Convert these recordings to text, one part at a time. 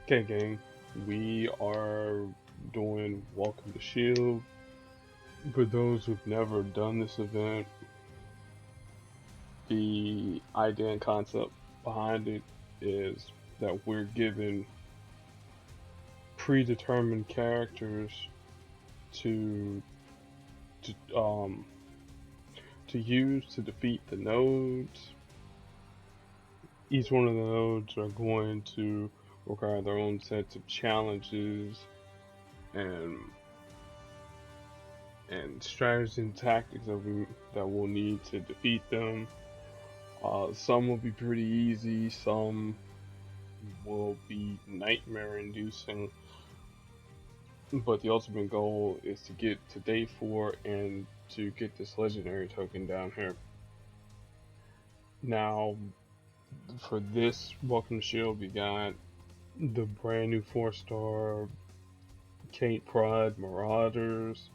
Okay, gang, we are doing Welcome to S.H.I.E.L.D. For those who've never done this event, the idea and concept behind it is that we're given predetermined characters to to um to use to defeat the nodes. Each one of the nodes are going to require their own sets of challenges and strategies and tactics that we'll need to defeat them. Some will be pretty easy, some will be nightmare inducing, but the ultimate goal is to get to day 4 and to get this legendary token down here. Now, for this Welcome to S.H.I.E.L.D, we got the brand new 4-star Kate Pryde Marauders.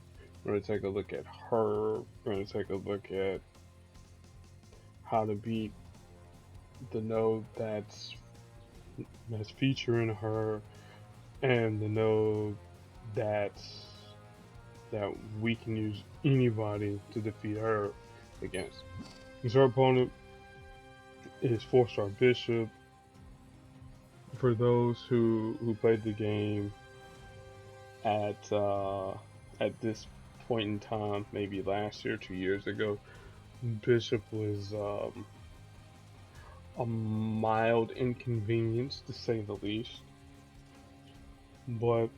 We're going to take a look at her. We're going to take a look at how to beat the node that's featuring her, and the node that's that we can use anybody to defeat her against. Because our opponent is 4-star Bishop. For those who played the game at this point in time, maybe last year, 2 years ago, Bishop was a mild inconvenience to say the least, but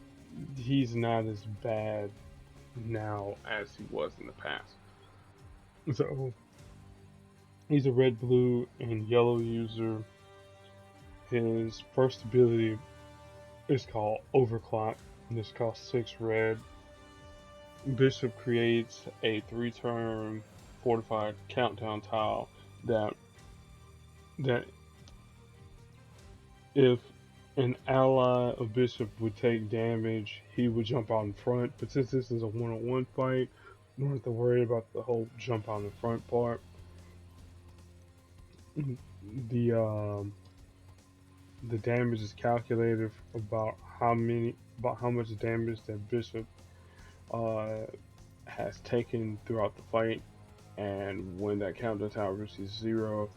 he's not as bad now as he was in the past. So he's a red, blue, and yellow user. His first ability is called Overclock, and this costs 6 red. Bishop creates a 3-turn fortified countdown tile that if an ally of Bishop would take damage, he would jump out in front. But since this is a one-on-one fight, you don't have to worry about the whole jump out in front part. The damage is calculated about how much damage that Bishop has taken throughout the fight, and when that countdown tower reaches 0,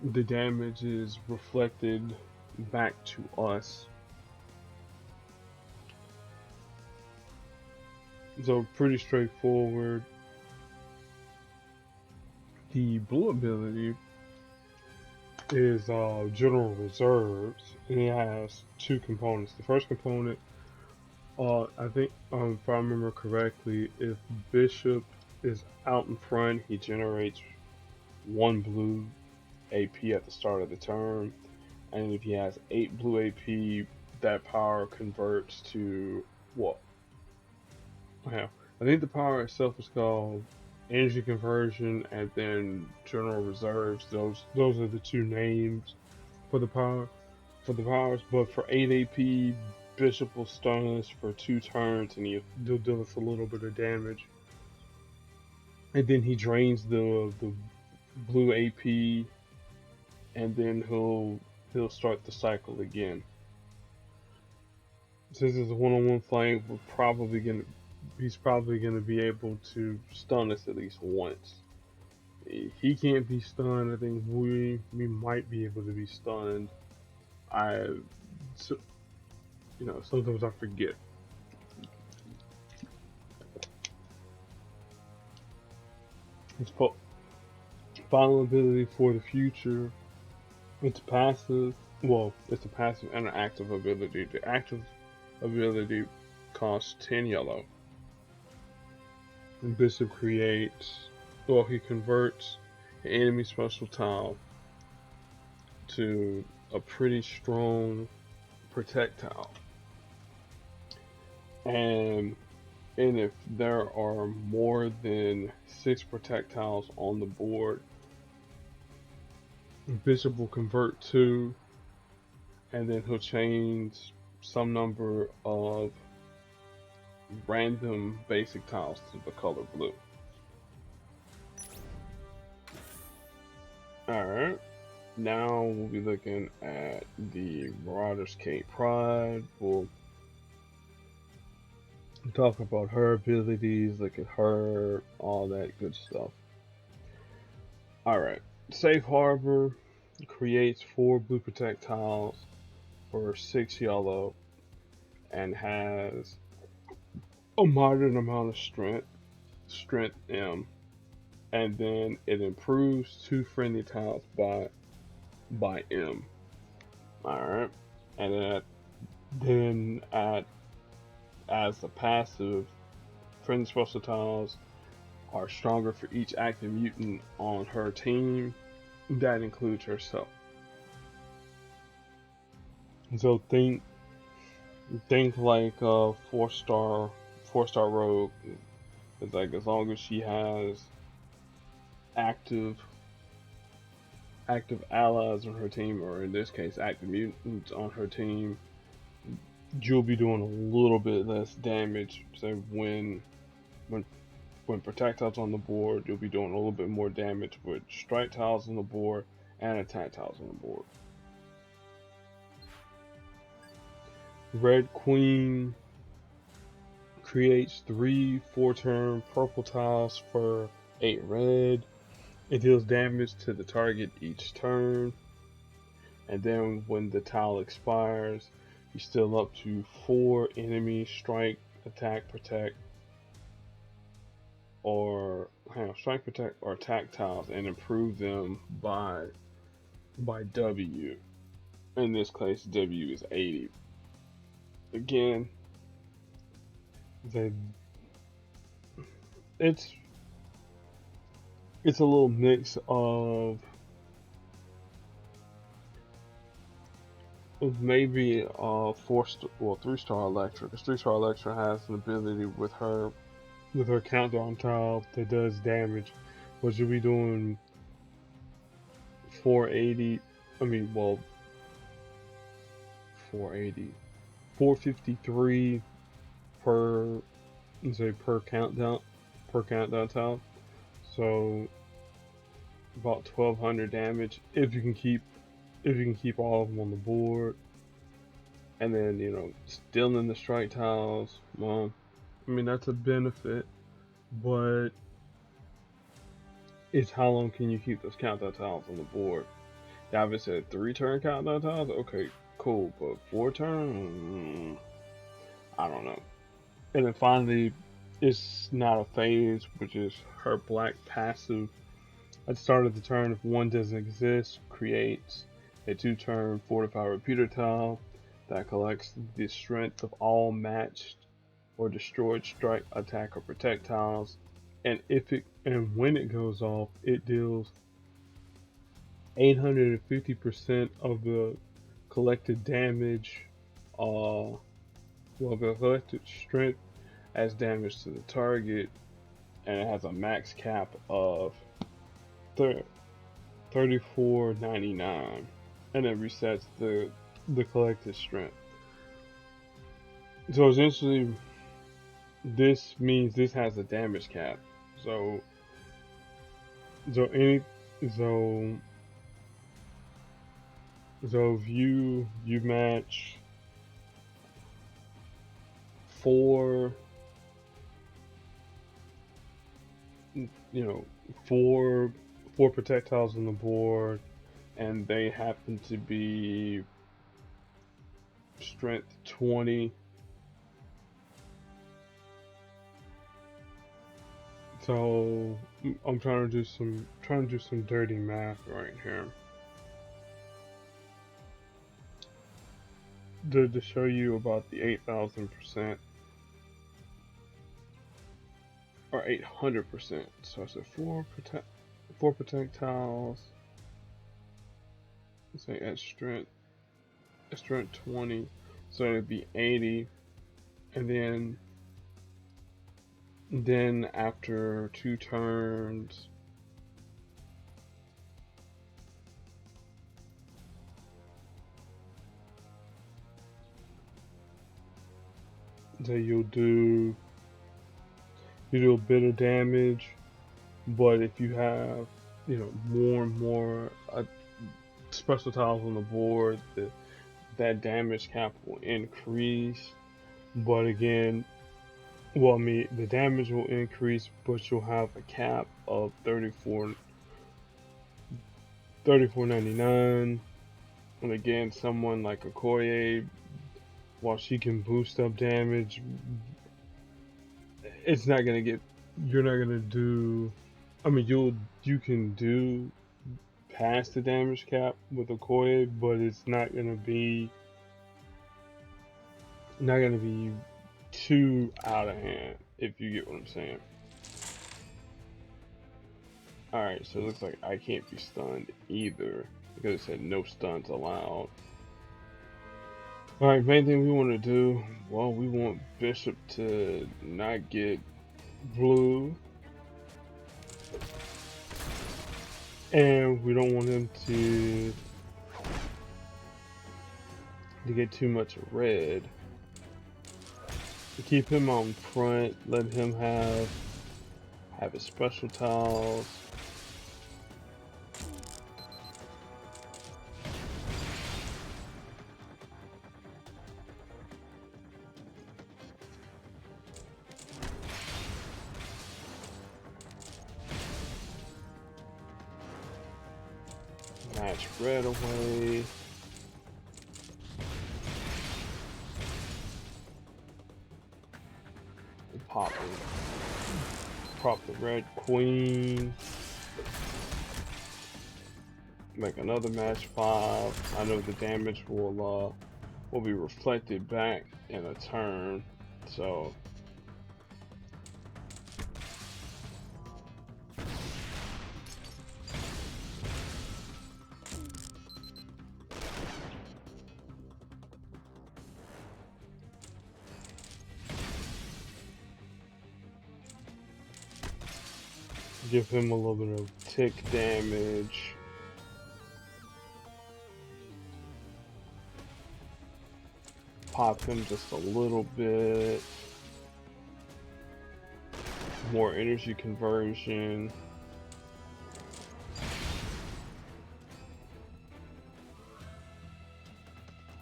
the damage is reflected back to us. So pretty straightforward. The blue ability is General Reserves, and it has 2 components. The first component, I think, if I remember correctly, if Bishop is out in front, he generates 1 blue AP at the start of the turn, and if he has 8 blue AP, that power converts to what? Well, I think the power itself is called Energy Conversion, and then General Reserves. Those are the 2 names for the powers. But for 8 AP, Bishop will stun us for 2 turns, and he'll deal us a little bit of damage. And then he drains the blue AP, and then he'll start the cycle again. Since it's a one-on-one fight, he's probably gonna be able to stun us at least once. He can't be stunned. I think we might be able to be stunned. So, sometimes I forget. His final ability for the future. It's passive. Well, it's a passive and an active ability. The active ability costs 10 yellow. And Bishop he converts an enemy special tile to a pretty strong protect tile. And if there are more than 6 projectiles on the board, Bishop will convert 2, and then he'll change some number of random basic tiles to the color blue. Alright. Now we'll be looking at the Marauder's Kate Pryde. We'll talk about her abilities, look at her, all that good stuff. Alright. Safe Harbor creates 4 blue projectiles for 6 yellow and has a moderate amount of strength M, and then it improves 2 friendly tiles by M. Alright. And then as the passive, friendly special tiles are stronger for each active mutant on her team. That includes herself. So think like a four star rogue. It's like as long as she has active allies on her team, or in this case active mutants on her team, you'll be doing a little bit less damage. So when projectiles on the board, you'll be doing a little bit more damage with strike tiles on the board and attack tiles on the board. Red Queen creates 3 4-turn purple tiles for 8 red. It deals damage to the target each turn. And then when the tile expires, you still up to 4 enemy strike, attack, protect, or strike, protect, or attack tiles and improve them by W. In this case, W is 80. Again, it's a little mix of maybe 3-star Electra, because 3-star Electra has an ability with her countdown tile that does damage, but you'll be doing 480. 453 per countdown tile. So about 1200 damage if you can keep all of them on the board. And then stealing the strike tiles. Well, that's a benefit, but it's how long can you keep those countdown tiles on the board? Now, if it said 3-turn countdown tiles, okay, cool, but 4-turn, I don't know. And then finally, it's not a phase, which is her black passive. At the start of the turn, if one doesn't exist, creates a 2-turn fortified repeater tile that collects the strength of all matched or destroyed strike, attack, or protect tiles. And when it goes off, it deals 850% of the collected damage, the collected strength as damage to the target, and it has a max cap of 34.99, and it resets the collected strength. So essentially, this means this has a damage cap. So if you match 4 projectiles on the board, and they happen to be strength 20. So I'm trying to do some dirty math right here to show you about the 8,000% or 800%. So I said 4 projectiles. Let's say at strength 20, so it'd be 80, and then after 2 turns, so you do a bit of damage, but if you have more and more special tiles on the board, that damage cap will increase. But again, well, I mean, the damage will increase, but you'll have a cap of 34.99. And again, someone like Okoye, while she can boost up damage, it's not gonna get. You're not gonna do. I mean, you can do past the damage cap with Okoye, but it's not gonna be too out of hand, if you get what I'm saying. Alright, so it looks like I can't be stunned either, because it said no stuns allowed. Alright, main thing we want to do, well, we want Bishop to not get blue. And we don't want him to get too much red. Keep him on front, let him have his special tiles. Match red away. Prop the red queen. Make another match 5. I know the damage will be reflected back in a turn, so give him a little bit of tick damage. Pop him just a little bit. More energy conversion.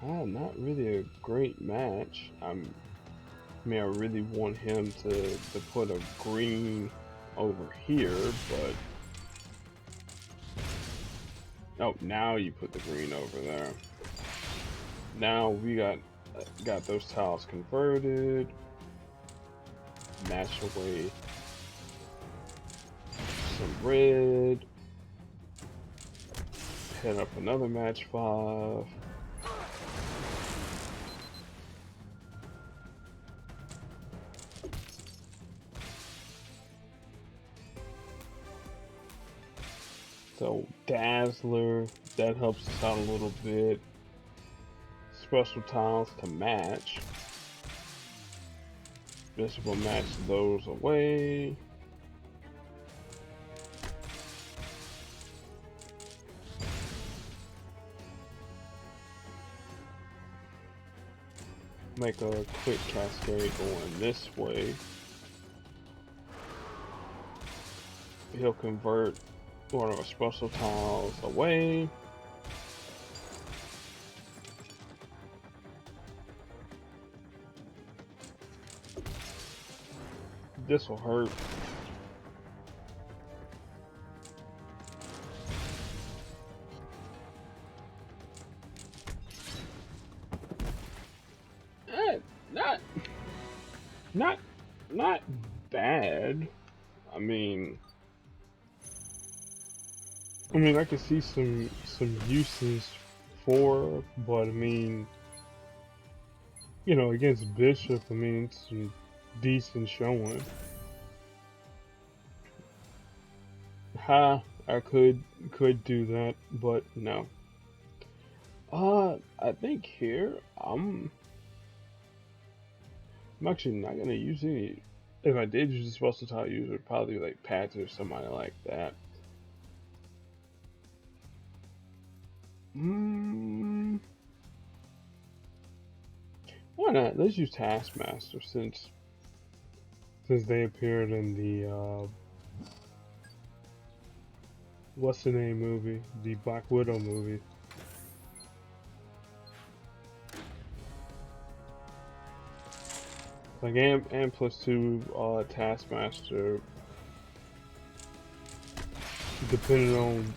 Not really a great match. I mean, I really want him to put a green over here, but oh, now you put the green over there. Now we got those tiles converted. Match away some red. Head up another match 5. So Dazzler, that helps us out a little bit. Special tiles to match. Bishop will match those away. Make a quick cascade going this way. He'll convert one of our special tiles away. This will hurt. Not bad. I mean, I could see some uses for, but I mean, you know, against Bishop, I mean, it's some decent showing. I could do that, but no. I think here I'm actually not gonna use any. If I did use a special tile user, it'd probably be like Pat or somebody like that. Why not? Let's use Taskmaster since they appeared in the what's the name movie, the Black Widow movie. like and +2 Taskmaster, depending on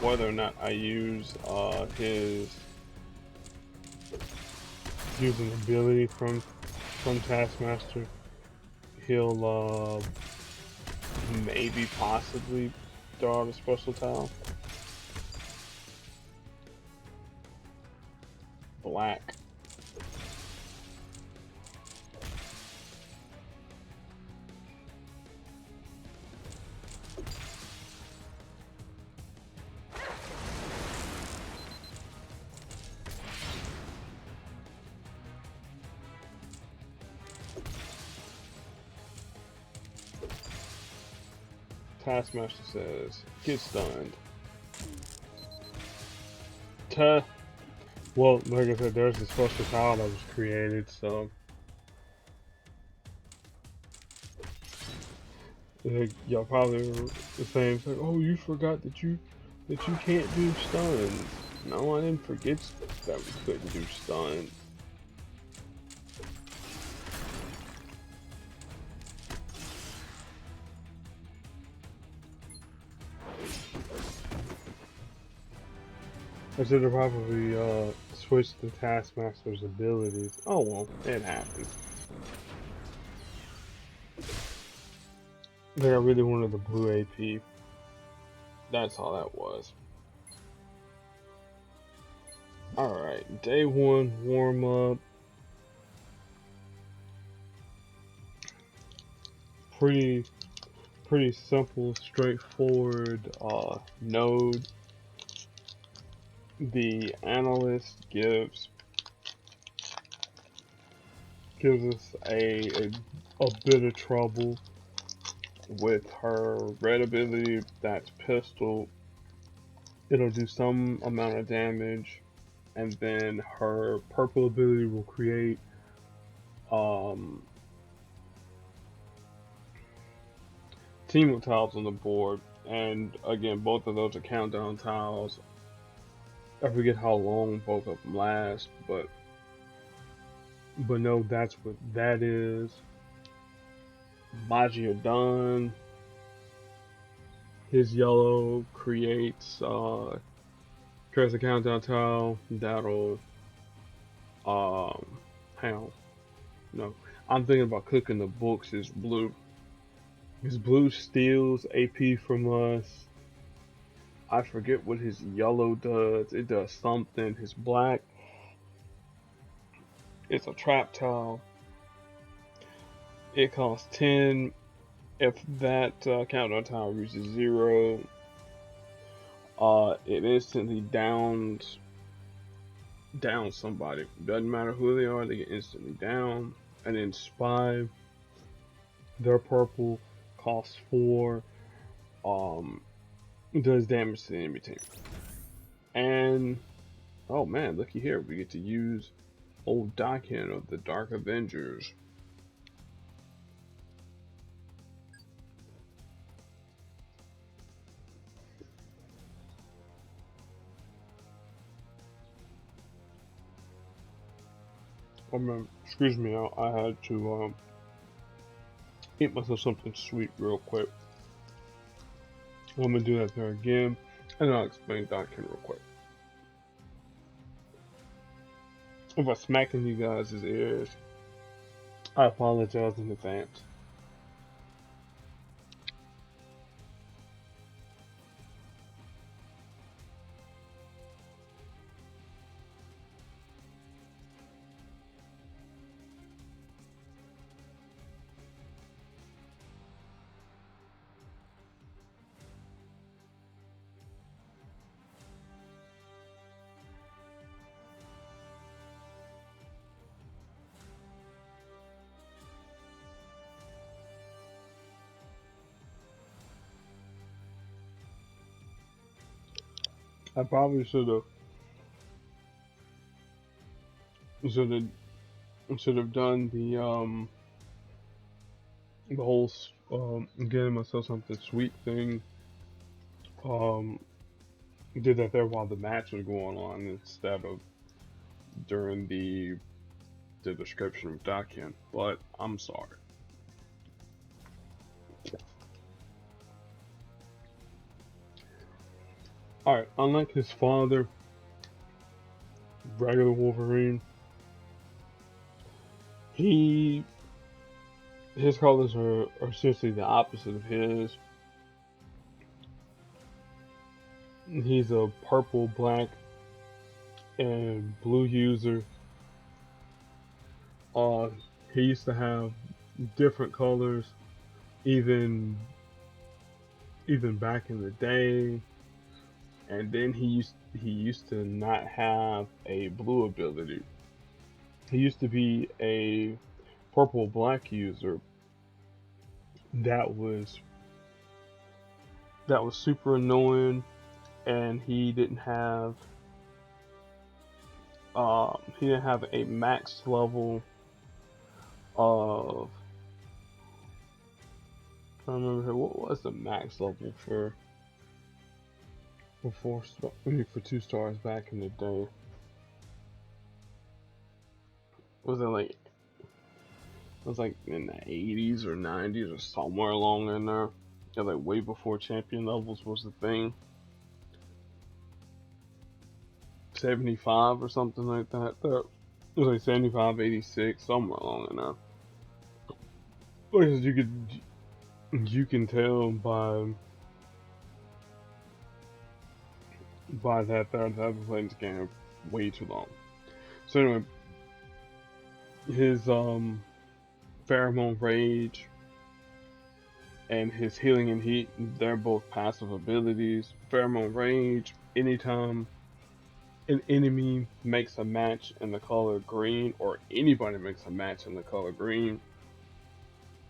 whether or not I use his using ability from Taskmaster, he'll maybe possibly throw out a special tile. Black. Taskmaster says, get stunned. Well, like I said, there's a special tile that was created, so like, y'all probably were saying, like, oh, you forgot that you can't do stuns. No, I didn't forget that we couldn't do stuns. I should have probably switched the Taskmaster's abilities. Oh well, it happens. Like I really wanted the blue AP. That's all that was. Alright, day 1 warm up. Pretty simple, straightforward node. The analyst gives us a bit of trouble with her red ability. That's pistol. It'll do some amount of damage, and then her purple ability will create team tiles on the board, and again, both of those are countdown tiles. I forget how long both of them last, but no, that's what that is. Majidon, his yellow creates a countdown tile that'll hang on. No, I'm thinking about cooking the books. His blue steals AP from us. I forget what his yellow does. It does something. His black, it's a trap tile. It costs 10. If that countdown tile reaches 0, it instantly downs somebody. Doesn't matter who they are, they get instantly down. And then S.H.I.E.L.D, their purple costs 4. Does damage to the enemy team. And oh man, looky here, we get to use old Dakin of the Dark Avengers. Oh man, excuse me, I had to eat myself something sweet real quick. I'm gonna do that there again, and I'll explain Dakin real quick. If I'm smacking you guys' ears, I apologize in advance. I probably should have done the whole getting myself something sweet thing. Did that there while the match was going on instead of during the the description of Dakin, but I'm sorry. Alright, unlike his father, regular Wolverine, he his colors are essentially the opposite of his. He's a purple, black, and blue user. Uh, he used to have different colors, even back in the day. And then he used to not have a blue ability. He used to be a purple black user that was super annoying, and he didn't have a max level of, I don't remember what was the max level for for 2 stars back in the day. Was it like in the 80s or 90s or somewhere along in there? Yeah, like way before champion levels was the thing. 75 or something like that. It was like 75, 86, somewhere along in there. Because you can tell by that I've been playing this game way too long. So anyway, his pheromone rage and his healing and heat, they're both passive abilities. Pheromone rage, anytime an enemy makes a match in the color green, or anybody makes a match in the color green,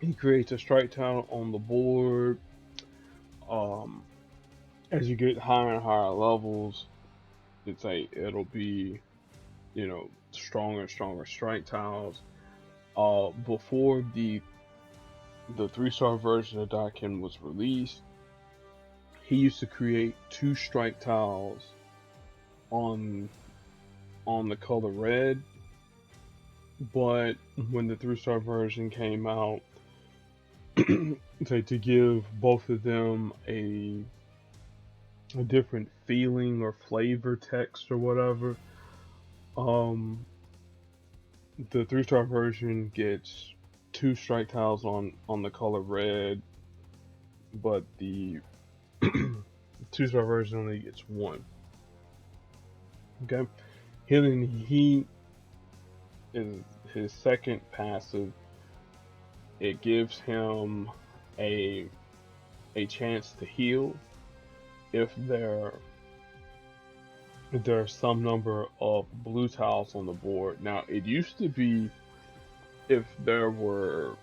he creates a strike tile on the board. Um, as you get higher and higher levels, it'll be, stronger and stronger strike tiles. Before the 3-star version of Dakin was released, he used to create 2 strike tiles on the color red, but when the 3-star version came out, to give both of them a different feeling or flavor text or whatever, the 3-star version gets 2 strike tiles on the color red, but the 2-star version only gets 1. Okay, healing heat is his second passive. It gives him a chance to heal if there's some number of blue tiles on the board. Now, it used to be if there were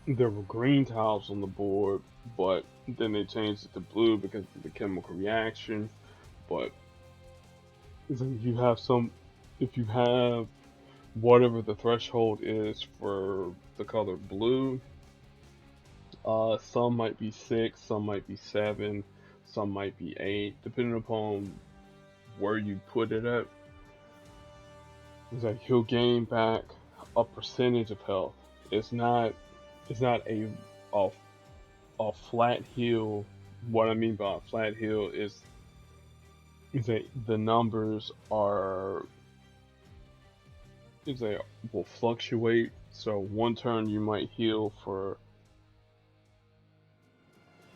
green tiles on the board, but then they changed it to blue because of the chemical reaction. But if you have whatever the threshold is for the color blue, some might be 6, some might be 7, some might be 8, depending upon where you put it at. It's like he'll gain back a percentage of health. It's not a flat heal. What I mean by a flat heal is that the numbers will fluctuate. So one turn you might heal for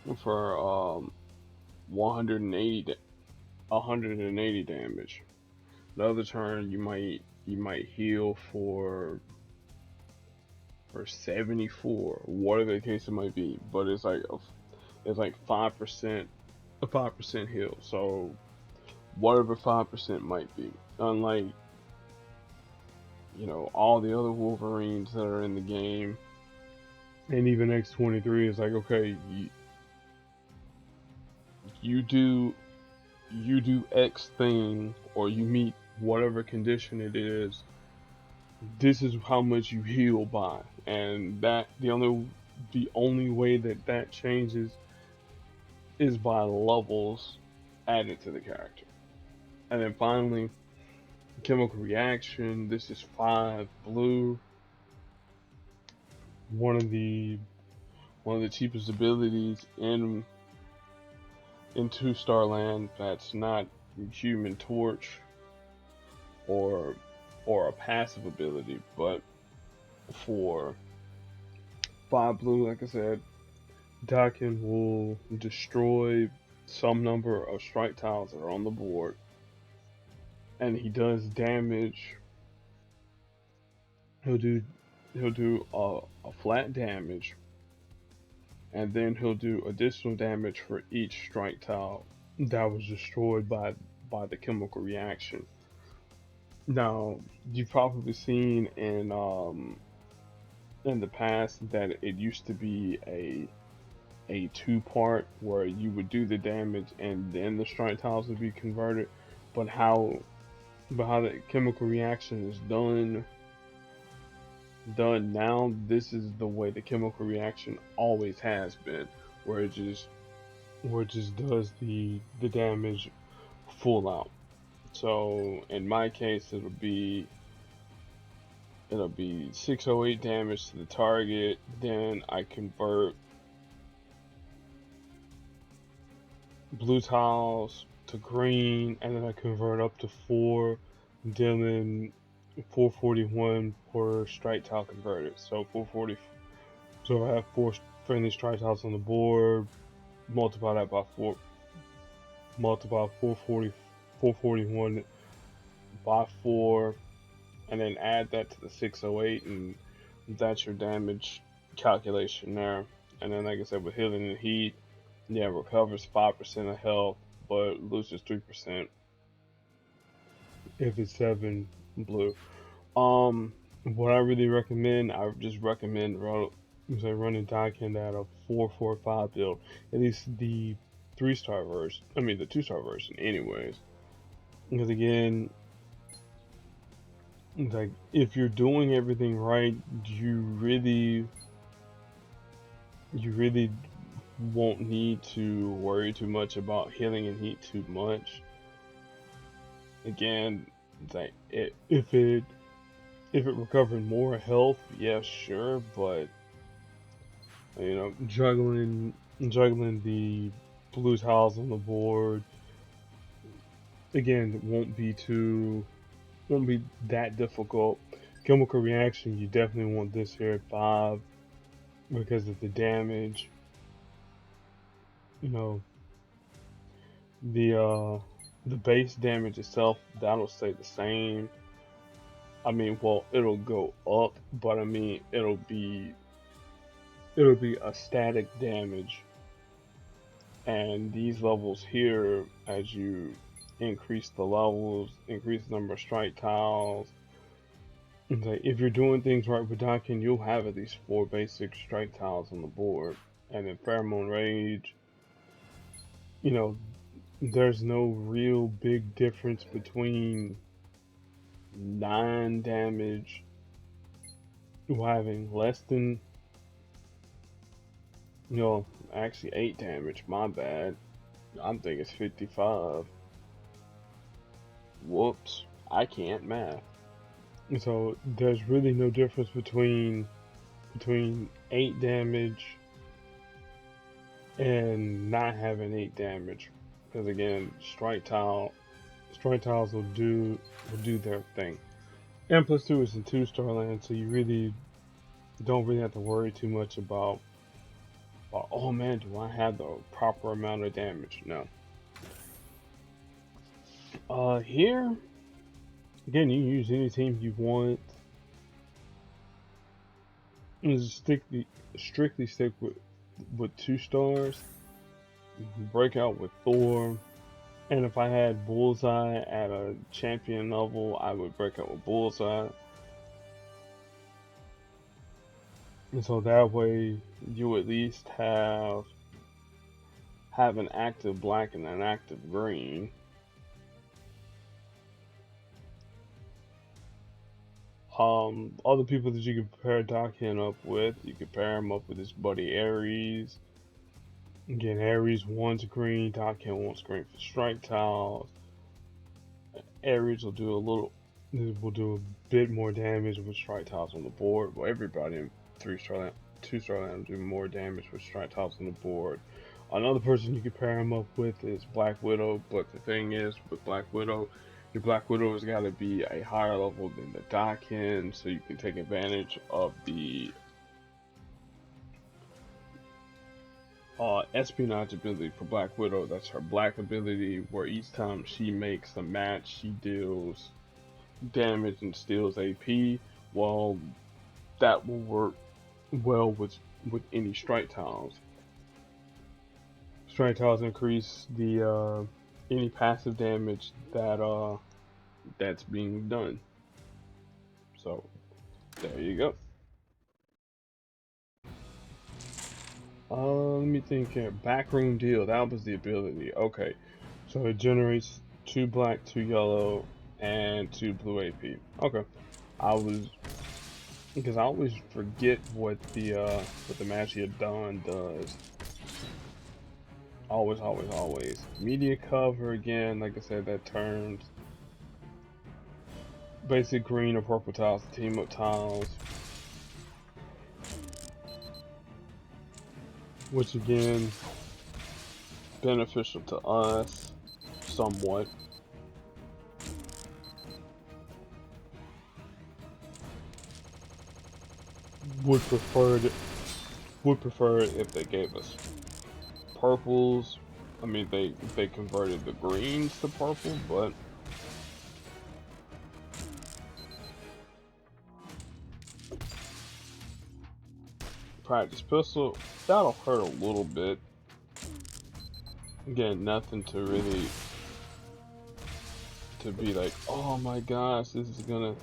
180 damage. The other turn you might heal for 74, whatever the case it might be. But it's like 5%, a 5% heal. So whatever 5% might be. Unlike all the other Wolverines that are in the game, and even X-23 is like, okay, you do X thing, or you meet whatever condition it is, this is how much you heal by, and that the only way that changes is by levels added to the character. And then finally, chemical reaction. This is 5 blue. One of the cheapest abilities in 2-star land that's not human torch or a passive ability, but for 5 blue, like I said, Dakin will destroy some number of strike tiles that are on the board, and he does damage. He'll do a flat damage, and then he'll do additional damage for each strike tile that was destroyed by the chemical reaction. Now, you've probably seen in the past that it used to be a 2-part where you would do the damage and then the strike tiles would be converted. But how the chemical reaction is done now, this is the way the chemical reaction always has been, where it just does the damage full out. So in my case, it'll be 608 damage to the target. Then I convert blue tiles to green, and then I convert up to 4, dealing 441 per strike tile converted. So 440. So I have 4 friendly strike tiles on the board. Multiply that by 4. Multiply 441 by 4, and then add that to the 608, and that's your damage calculation there. And then, like I said, with healing and heat, yeah, recovers 5% of health, but loses 3% if it's 7 blue. What I really recommend, I just recommend running Dakin at a 4-4-5 build, at least the 3-star version. I mean the 2-star version, anyways. Because again, like if you're doing everything right, you really won't need to worry too much about healing and heat too much. Again, like if it recovered more health, yeah, sure, but you know, juggling the blue tiles on the board again won't be that difficult. Chemical reaction, you definitely want this here at 5 because of the damage. You know, the base damage itself, that'll stay the same. I mean, well, it'll go up, but I mean, it'll be a static damage. And these levels here, as you increase the levels, increase the number of strike tiles, like if you're doing things right with Dakin, you'll have at least 4 basic strike tiles on the board. And in Pheromone Rage, you know, there's no real big difference between 9 damage while having less than, actually 8 damage. My bad. I'm thinking it's 55. Whoops. I can't math. So there's really no difference between 8 damage and not having 8 damage. Because again, strike tiles will do their thing. And plus 2 is in 2-star land, so you really don't have to worry too much about oh man, do I have the proper amount of damage? No. Here again, you can use any team you want. Just strictly stick with 2 stars. Break out with Thor. And if I had Bullseye at a champion level, I would break out with Bullseye. And so that way, you at least have an active black and an active green. Other people that you can pair Dakin up with, you can pair him up with his buddy Ares. Again, Ares wants green, Dakin wants green for strike tiles. Ares will do This will do a bit more damage with strike tiles on the board. Well, everybody in 2-star land will do more damage with strike tiles on the board. Another person you can pair him up with is Black Widow, but the thing is, with Black Widow, your Black Widow has got to be a higher level than the Dakin, so you can take advantage of the espionage ability for Black Widow. That's her black ability, where each time she makes a match, she deals damage and steals AP. Well, that will work well with any strike tiles. Strike tiles increase the any passive damage that's being done. So there you go. Let me think here. Backroom deal. That was the ability. Okay, so it generates 2 black, 2 yellow, and 2 blue AP. Okay, I was because I always forget what the Magia Dawn does. Always, always, always. Media cover again. Like I said, that turns basic green or purple tiles to team up tiles, which again beneficial to us somewhat. Would prefer it. Would prefer it if they gave us purples. I mean, they converted the greens to purple, but practice pistol, that'll hurt a little bit. Again, nothing to really to be like, oh my gosh, this is gonna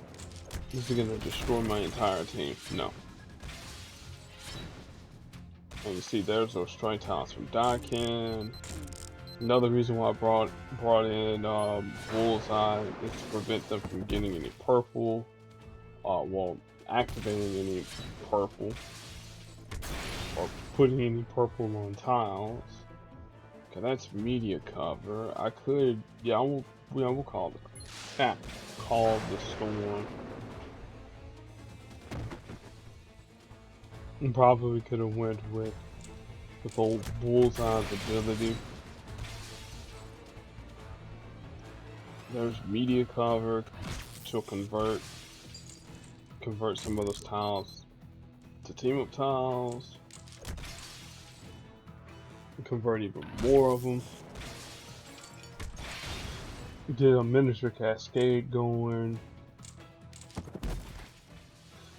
destroy my entire team. No. And you see, there's those strike tiles from Dakin. Another reason why I brought in Bullseye is to prevent them from getting any purple. Well, activating any purple or putting any purple on tiles. Okay, that's media cover. I could, yeah, we'll call call the storm. And probably could have went with old Bullseye's ability. There's media cover to convert some of those tiles to team up tiles. Convert even more of them. Did a miniature cascade going.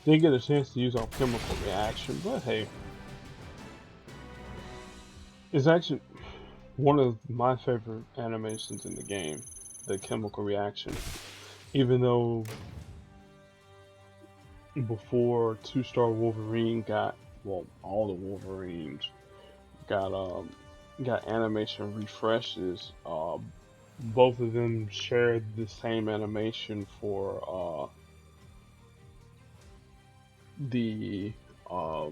Didn't get a chance to use our chemical reaction, but hey. It's actually one of my favorite animations in the game, the chemical reaction. Even though before 2-star Wolverine got, well, all the Wolverines got animation refreshes, both of them shared the same animation for the a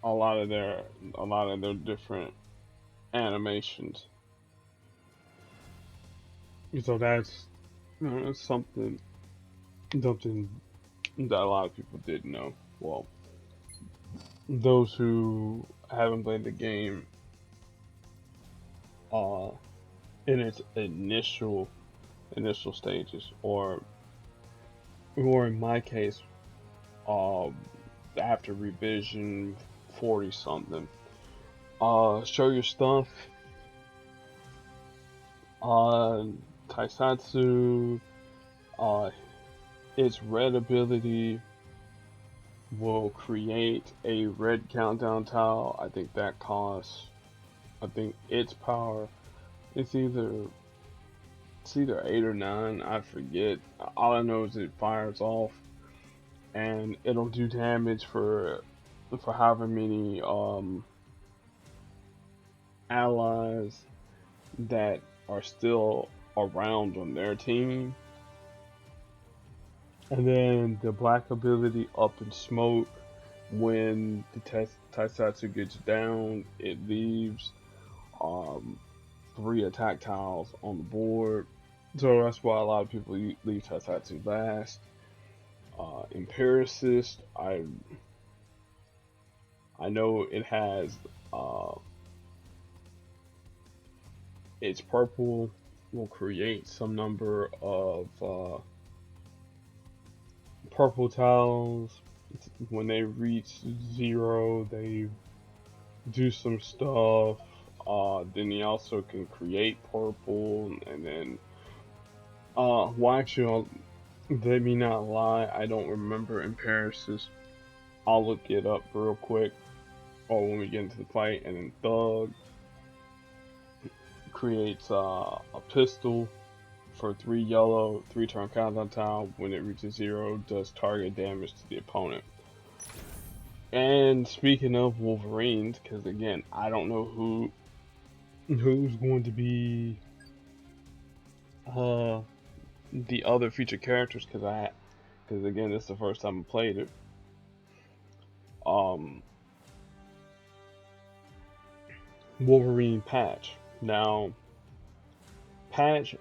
lot of their different animations. So that's something that a lot of people didn't know. Well, those who haven't played the game in its initial stages, or in my case, after revision 40 something. Show your stuff. Taisatsu, its red ability will create a red countdown tile. I think that costs, I think its power, it's either 8 or 9, I forget. All I know is it fires off and it'll do damage for however many allies that are still around on their team. And then the black ability, Up in Smoke, when the Taisatsu gets down, it leaves 3 attack tiles on the board. So that's why a lot of people leave Tatsatsu last. Empiricist, I know it has uh, its purple will create some number of purple tiles. When they reach 0, they do some stuff. Then he also can create purple, and then well, actually, let me not lie. I don't remember Empiricist. I'll look it up real quick, or when we get into the fight. And then Thug creates a pistol for 3 yellow, 3-turn countdown tile. When it reaches 0, does target damage to the opponent. And speaking of Wolverines, because again, I don't know who's going to be uh the other featured characters, because again, this is the first time I played it. Um, Wolverine Patch. Now, Patch,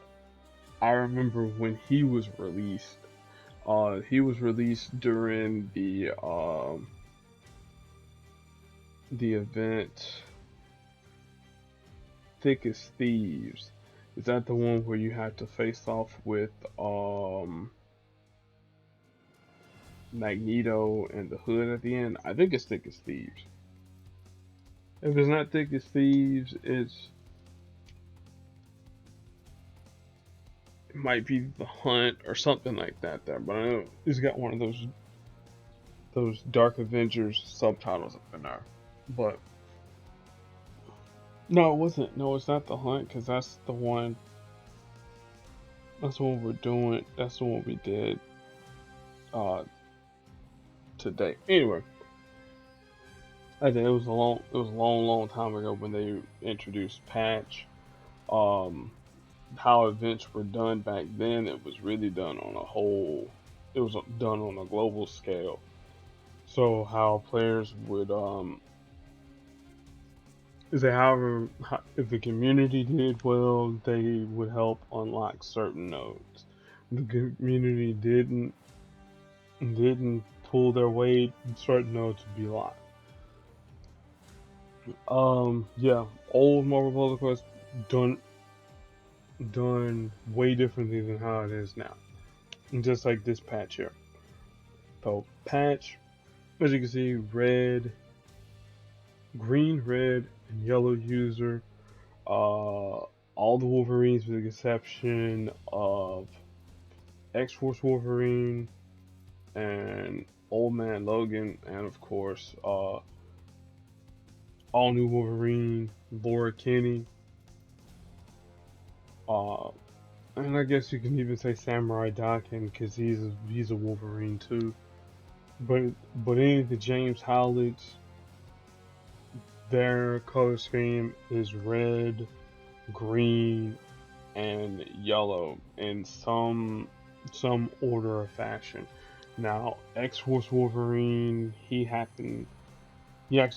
I remember when he was released. He was released during the event Thick as Thieves. Is that the one where you had to face off with Magneto and the Hood at the end? I think it's Thick as Thieves. If it's not Thick as Thieves, it might be The Hunt or something like that there. But I know it's got one of those Dark Avengers subtitles up in there. But no, it wasn't. No, it's not The Hunt, because that's the one. That's the one we're doing. That's the one we did uh today. Anyway, I think it was a long time ago when they introduced Patch. Um, how events were done back then, it was really done on a whole. It was done on a global scale. So how players would is that however if the community did well, they would help unlock certain nodes. The community didn't pull their weight, certain nodes would be locked. Yeah, old Marvel Puzzle Quest done done way differently than how it is now. And just like this patch here. So patch, as you can see, green, red, and yellow user. All the Wolverines with the exception of X-Force Wolverine and Old Man Logan, and of course, all new Wolverine, Laura Kinney. Uh, and I guess you can even say Samurai Daken, because he's a Wolverine too. But any of the James Howletts, their color scheme is red, green, and yellow in some order of fashion. Now, X-Force Wolverine, he actually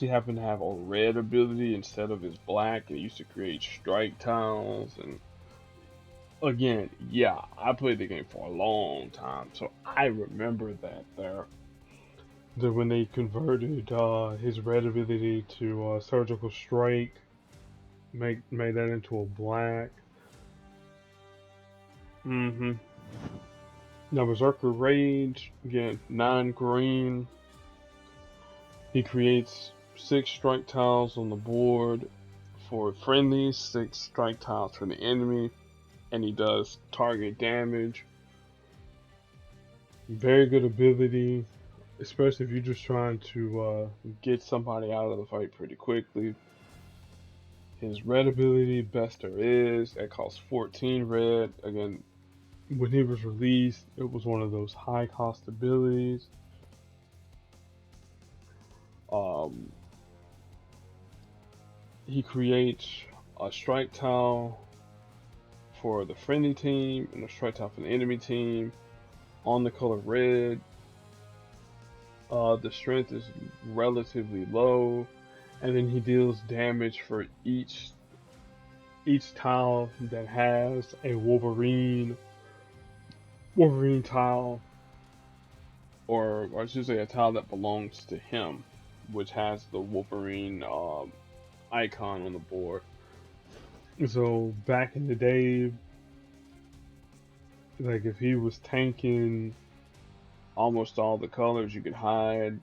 happened to have a red ability instead of his black. It used to create strike tiles, and again, yeah, I played the game for a long time, so I remember that when they converted his red ability to surgical strike, made that into a black. Mm-hmm. Now Berserker Rage, again, 9 green. He creates 6 strike tiles on the board for friendlies, 6 strike tiles for the enemy, and he does target damage. Very good ability, especially if you're just trying to get somebody out of the fight pretty quickly. His red ability, best there is, it costs 14 red. Again, when he was released, it was one of those high cost abilities. Um, he creates a strike tile for the friendly team and a strike tile for the enemy team on the color red. The strength is relatively low, and then he deals damage for each each tile that has a Wolverine tile, or I should say a tile that belongs to him, which has the Wolverine icon on the board. So back in the day, like if he was tanking almost all the colors, you could hide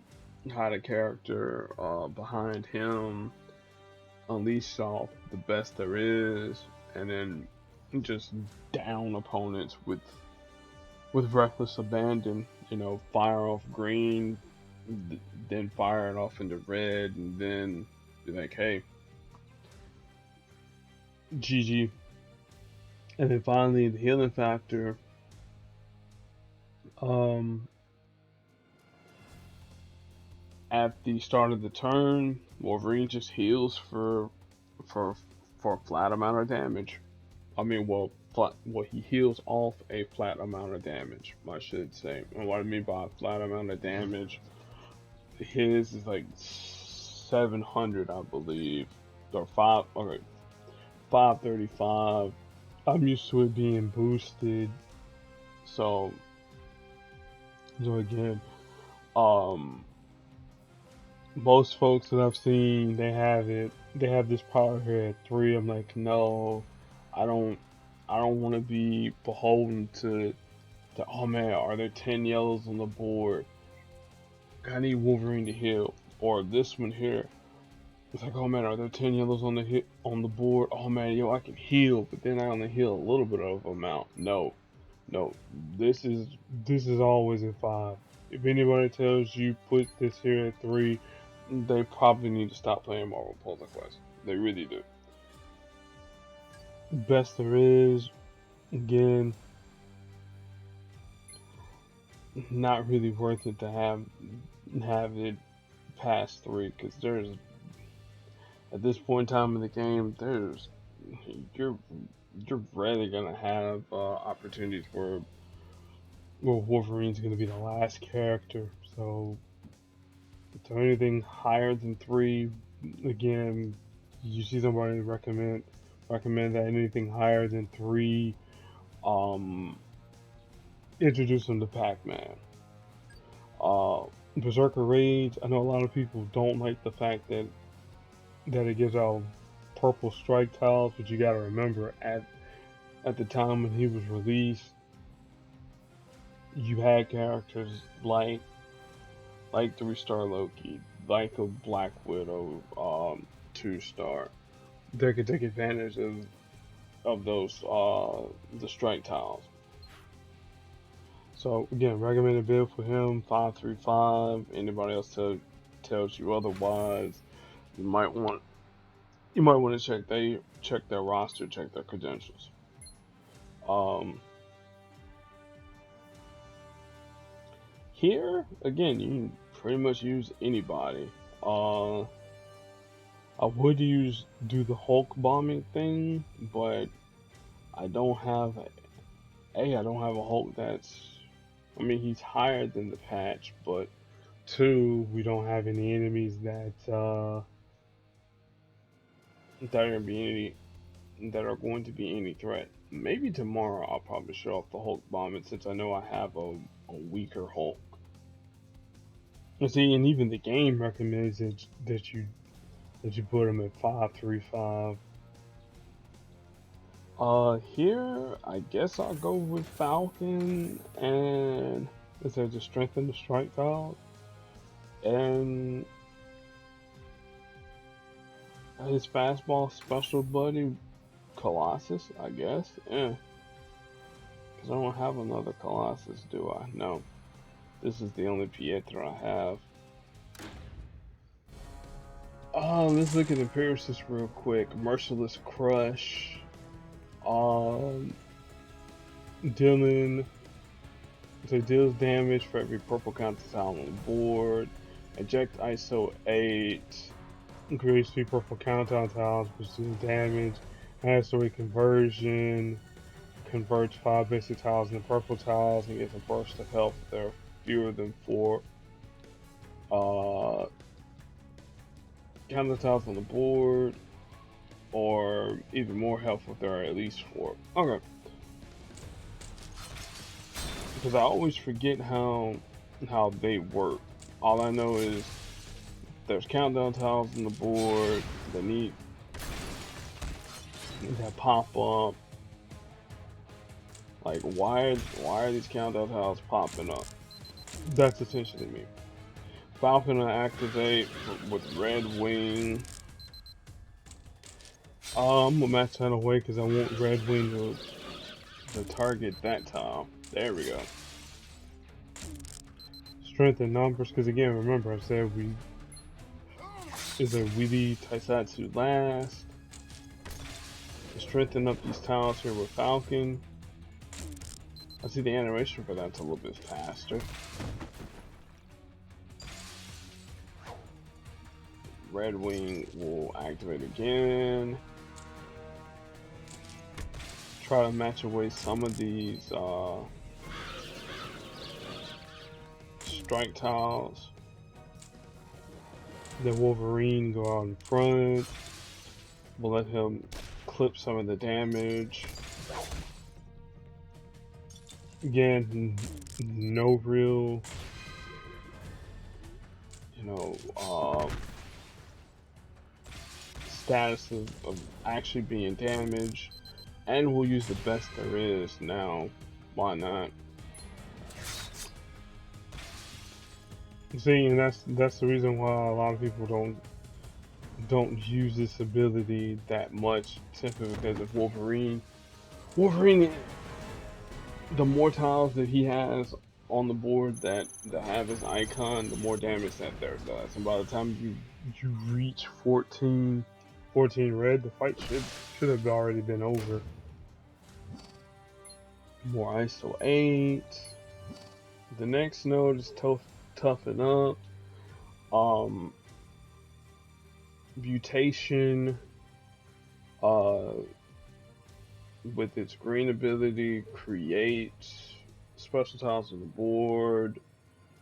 a character behind him, unleash off the best there is, and then just down opponents with reckless abandon. You know, fire off green, then fire it off into red, and then be like, hey, GG. And then finally, the healing factor. Um, at the start of the turn, Wolverine just heals for for a flat amount of damage. I mean, well, he heals off a flat amount of damage, I should say. And what I mean by a flat amount of damage, his is like 700, I believe, or 535. I'm used to it being boosted, so again, um, most folks that I've seen, they have it. They have this power here at 3. I'm like, no, I don't. I don't want to be beholden to. Oh man, are there 10 yellows on the board? I need Wolverine to heal. Or this one here. It's like, oh man, are there 10 yellows on the board? Oh man, yo, I can heal, but then I only heal a little bit of amount. No, no, this is always at 5. If anybody tells you put this here at 3, they probably need to stop playing Marvel Puzzle Quest. They really do. Best there is, again, not really worth it to have it past 3, because there's, at this point in time in the game, you're you're rarely gonna have opportunities where Wolverine's gonna be the last character. So anything higher than 3, again, you see somebody recommend that anything higher than 3, um, introduce them to Pac-Man. Berserker Rage. I know a lot of people don't like the fact that it gives out purple strike tiles, but you gotta remember at the time when he was released, you had characters like 3-star Loki, like a Black Widow, 2-star. They could take advantage of those the strike tiles. So again, recommended build for him 535. Anybody else tells you otherwise, you might want to check their roster, check their credentials. Um, Here again, you can pretty much use anybody. I would do the Hulk bombing thing, but I don't have I don't have a Hulk that's. I mean, he's higher than the patch, but 2, we don't have any enemies that are going to be any threat. Maybe tomorrow I'll probably show off the Hulk bombing since I know I have a weaker Hulk. And see, and even the game recommends that you put him at 535. Here I guess I'll go with Falcon, and it says to strengthen the strike tiles, and his fastball special buddy Colossus, I guess. Yeah, because I don't have another Colossus, do I? No, this is the only Pietro I have. Let's look at Empiricist real quick. Merciless Crush. Um, Dylan. So deals damage for every purple counter tile on the board. Eject ISO 8. Creates 3 purple countdown tiles, which deals damage. Has 3 conversion. Converts 5 basic tiles into purple tiles and gets a burst of health if there are fewer than 4 counter tiles on the board. or even more health if there are at least 4. Okay, because I always forget how they work. All I know is there's countdown tiles on the board that pop up. Like, why are these countdown tiles popping up? That's essentially me. Falcon will activate with Red Wing. I'm gonna match that away because I want Red Wing to target that tile. There we go. Strength in numbers, because again, remember I said we need Taisatsu last. Strengthen up these tiles here with Falcon. I see the animation for that's a little bit faster. Red Wing will activate again. Try to match away some of these strike tiles. Then Wolverine go out in front. We'll let him clip some of the damage. Again, no real, status of actually being damaged. And we'll use the best there is now. Why not? See, and that's the reason why a lot of people don't use this ability that much, simply because of Wolverine. Wolverine, the more tiles that he has on the board that have his icon, the more damage that there does. And by the time you reach 14 red, the fight should have already been over. More ISO 8. The next node is toughen up. Mutation, with its green ability, creates special tiles on the board,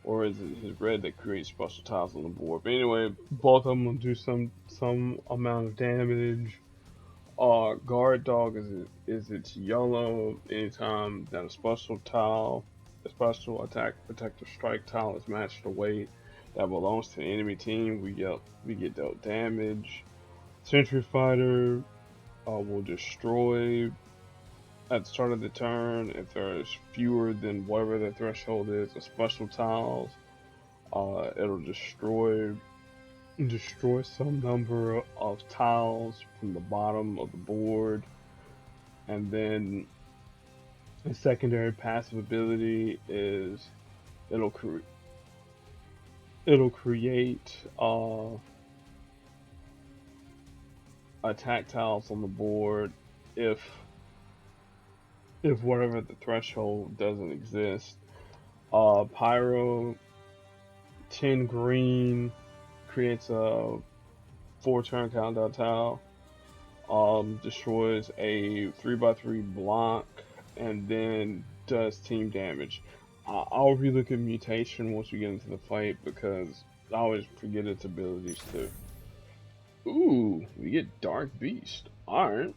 or is it his red that creates special tiles on the board? But anyway, both of them will do some amount of damage. Guard dog is its yellow. Anytime that a special attack protective strike tile is matched to weight that belongs to the enemy team, we get dealt damage. Sentry fighter will destroy at the start of the turn if there is fewer than whatever the threshold is of special tiles. It'll destroy some number of tiles from the bottom of the board, and then the secondary passive ability is it'll create attack tiles on the board if whatever the threshold doesn't exist. Pyro 10 green creates a 4-turn countdown tile. Destroys a 3x3 block and then does team damage. I'll relook at mutation once we get into the fight because I always forget its abilities too. Ooh, we get Dark Beast. Alright.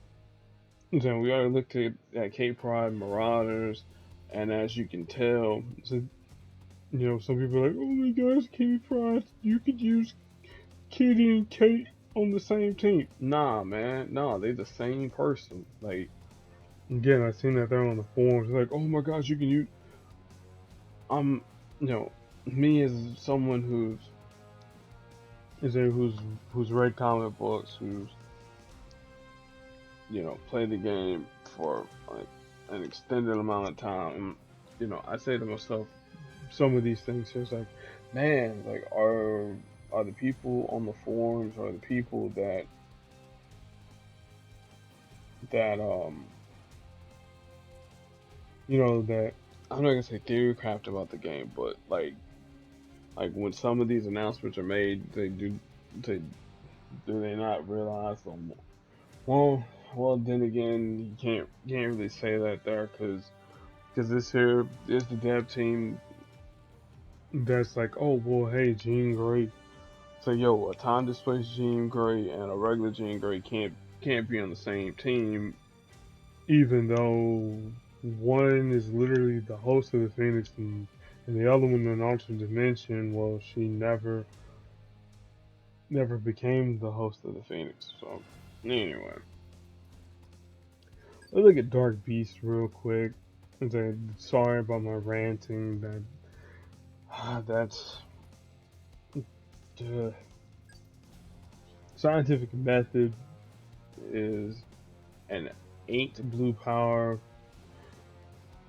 So we already looked at Kate Pryde, Marauders, and as you can tell, so, some people are like, oh my gosh, Kate Pryde, you could use Kitty and Kate on the same team. Nah, man, nah, they're the same person. Like, again, I seen that there on the forums. Like, oh my gosh, you can use. Me as someone who's read comic books, who's played the game for like an extended amount of time. I say to myself, some of these things, it's like, man, like are the people on the forums, are the people that that I'm not gonna say theory craft about the game, but like when some of these announcements are made, they do they not realize them? Well, then again, you can't really say that there because this here is the dev team that's like, oh well, hey, Jean Grey. So yo, a time displaced Jean Grey and a regular Jean Grey can't can't be on the same team, even though one is literally the host of the Phoenix and the other one in an alternate dimension. Well, she never became the host of the Phoenix. So anyway, let's look at Dark Beast real quick. Sorry about my ranting. That's the scientific method is an 8 blue power.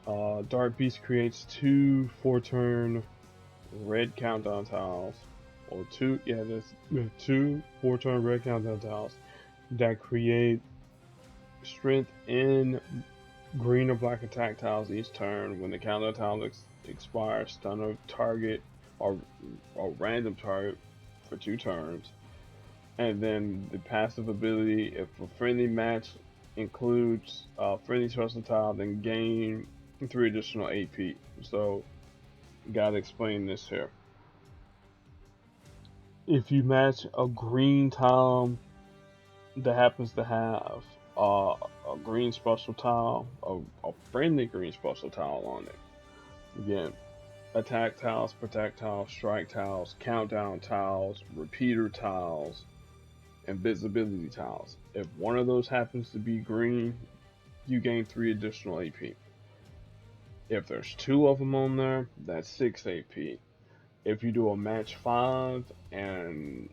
Dark Beast creates 2 4-turn red countdown tiles, or there's 2 4-turn red countdown tiles that create strength in green or black attack tiles each turn. When the countdown tile expires, stun a target or random target for 2 turns. And then the passive ability, if a friendly match includes a friendly special tile, then gain 3 additional AP. So, gotta explain this here. If you match a green tile that happens to have a green special tile, a friendly green special tile on it, again, attack tiles, protect tiles, strike tiles, countdown tiles, repeater tiles, invisibility tiles. If one of those happens to be green, you gain 3 additional AP. If there's 2 of them on there, that's 6 AP. If you do a match 5 and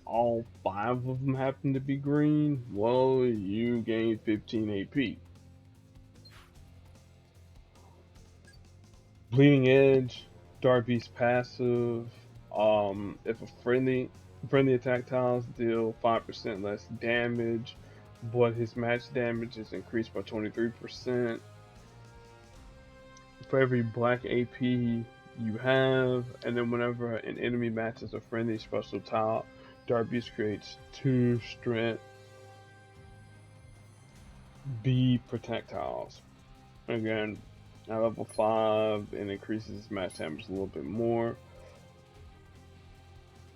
all 5 of them happen to be green, well, you gain 15 AP. Bleeding Edge, Dark Beast passive. If a friendly attack tiles deal 5% less damage, but his match damage is increased by 23%. For every black AP you have, and then whenever an enemy matches a friendly special tile, Dark Beast creates 2 strength B projectiles. Again, at level 5, it increases match damage a little bit more.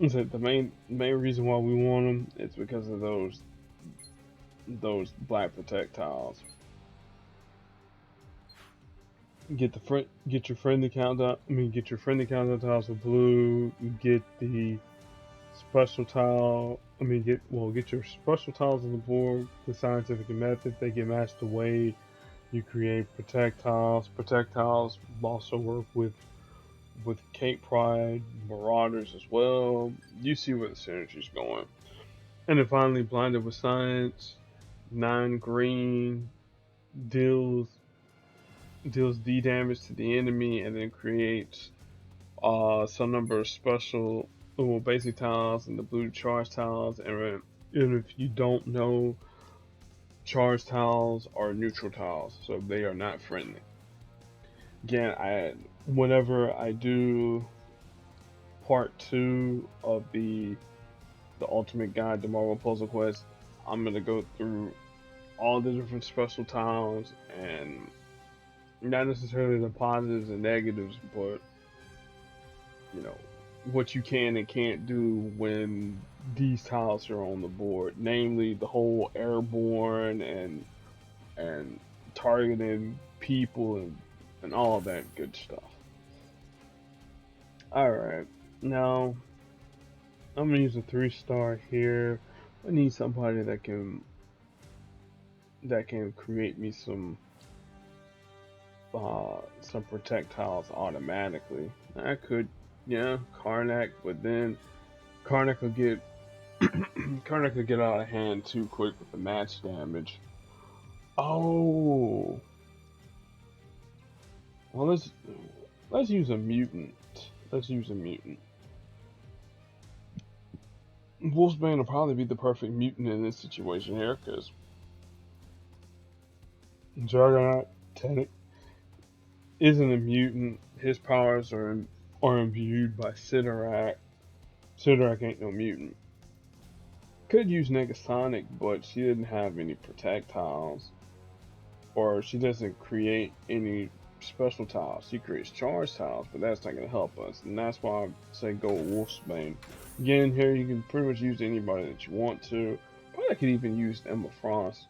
So the main reason why we want them is because of those black projectiles. Get your friendly countdown. Get your friendly countdown tiles with blue. Get the special tile. Get your special tiles on the board. The scientific method, they get matched away. You create protect tiles. Protect tiles also work with Kate Pryde, Marauders as well. You see where the synergy's going. And then finally, Blinded with Science. 9 green deals D damage to the enemy, and then creates some number of special basic tiles and the blue charge tiles. And if you don't know, charge tiles are neutral tiles, so they are not friendly. Again, whenever I do part 2 of the Ultimate Guide to Marvel Puzzle Quest, I'm gonna go through all the different special tiles, and not necessarily the positives and negatives, but what you can and can't do when these tiles are on the board, namely the whole airborne and targeting people and all that good stuff. Alright, now I'm gonna use a 3-star here. I need somebody that can create me some projectiles automatically. I could, Karnak, but then Karnak will get Karnak will get out of hand too quick with the match damage. Oh, well, let's use a mutant. Wolfsbane will probably be the perfect mutant in this situation here, because Juggernaut isn't a mutant. His powers are imbued by Sidorak. Sidorak ain't no mutant. Could use Negasonic, but she didn't have any projectiles, or she doesn't create any special tiles. She creates charge tiles, but that's not going to help us, and that's why I say go with Wolfsbane. Again, here you can pretty much use anybody that you want to. But I could even use Emma Frost,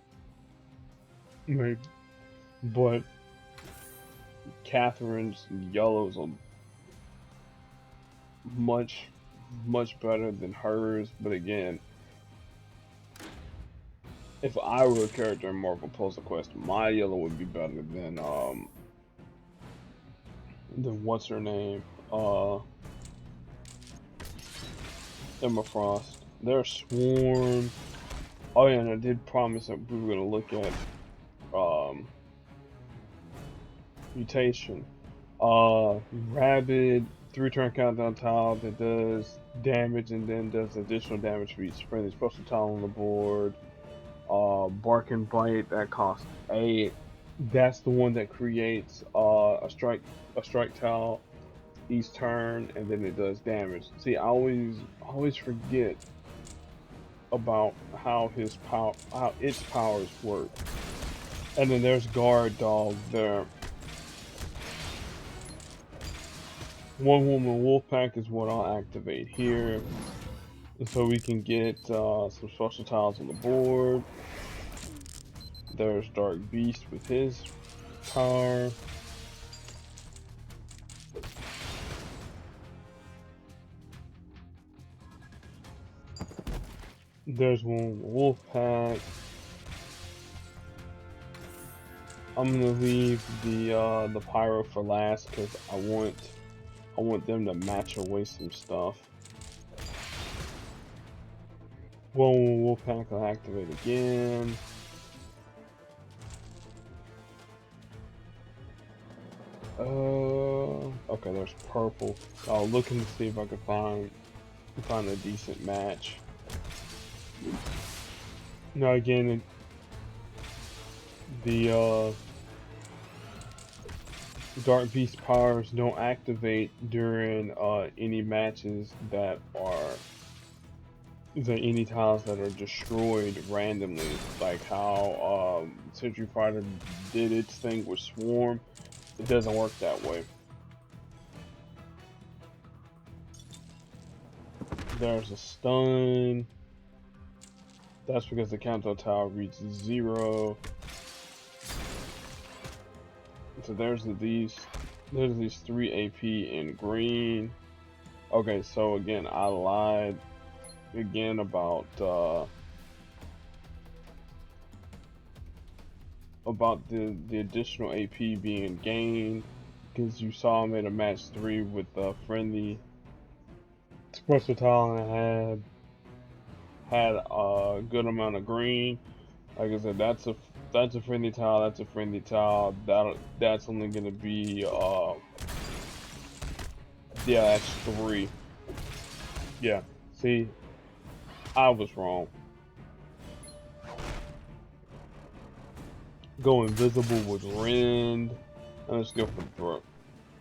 maybe, but Catherine's yellows are much, much better than hers. But again, if I were a character in Marvel Puzzle Quest, my yellow would be better than what's her name, Emma Frost. There's Swarm. Oh yeah, and I did promise that we were gonna look at mutation. Rabid, 3-turn countdown tile that does damage and then does additional damage for each friendly special tile on the board. Bark and Bite that costs 8. That's the one that creates a strike tile each turn, and then it does damage. See, I always forget about how its powers work. And then there's Guard Dog there. One Woman Wolfpack is what I'll activate here, so we can get some special tiles on the board. There's Dark Beast with his power. There's one Wolfpack. I'm gonna leave the Pyro for last because I want them to match away some stuff. One Wolfpack will activate again. Okay, there's purple. Looking to see if I can find a decent match. Now again, the Dark Beast powers don't activate during any matches that are any tiles that are destroyed randomly, like how S.H.I.E.L.D. Fighter did its thing with Swarm. It doesn't work that way. There's a stun. That's because the countdown tower reaches 0. So there's these 3 AP in green. Okay, so again, I lied again about the additional AP being gained, because you saw him in a match 3 with a friendly special tile and had a good amount of green. Like I said, that's a friendly tile. That's a friendly tile. That's only gonna be yeah, that's 3. Yeah, see, I was wrong. Go invisible with Rend. And let's go for Brook.